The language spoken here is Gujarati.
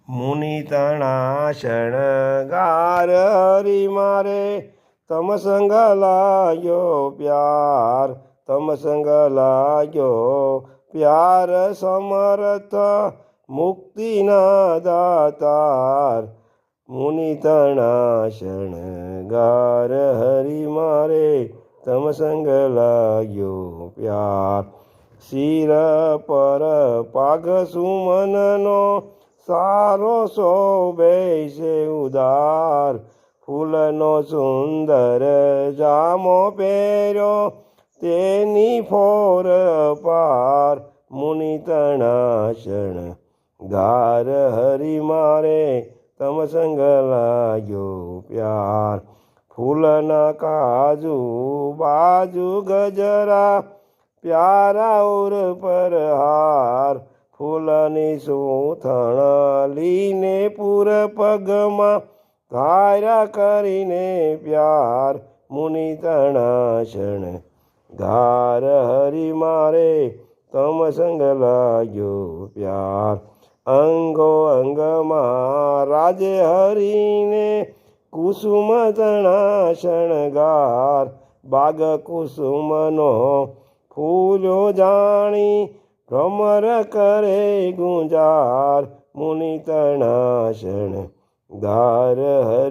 મુનિ તણા શણગાર હરી મારે તમ સંગ લાગ્યો પ્યાર તમ સંગ લાગ્યો પ્યાર સમર્થ મુક્તિના દાતાર મુનિ તણા શણગાર હરી મારે તમ સંગ લાગ્યો પ્યાર શિર પર પાઘ સુમનનો સારો શોભે છે ઉદાર ફૂલનો સુંદર જામો પહેર્યો તેની ફોર પાર મુનિ તણા શણગાર હરી મારે તમ સંગ લાગ્યો પ્યાર ફૂલના કાજુ બાજુ ગજરા પ્યારા ઉર પર હાર ફૂલની સૂથણ લીને પૂર પગમાં ધાર્યા કરીને પ્યાર મુનિ તણા શણગાર હરી મારે તમ સંગ લાગ્યો પ્યાર અંગો અંગમાં રાજે હરીને કુસુમ તણા શણગાર બાગ કુસુમનો ફૂલો જાણી ભ્રમર કરે ગુંજાર મુનિ તણા શણગાર હરી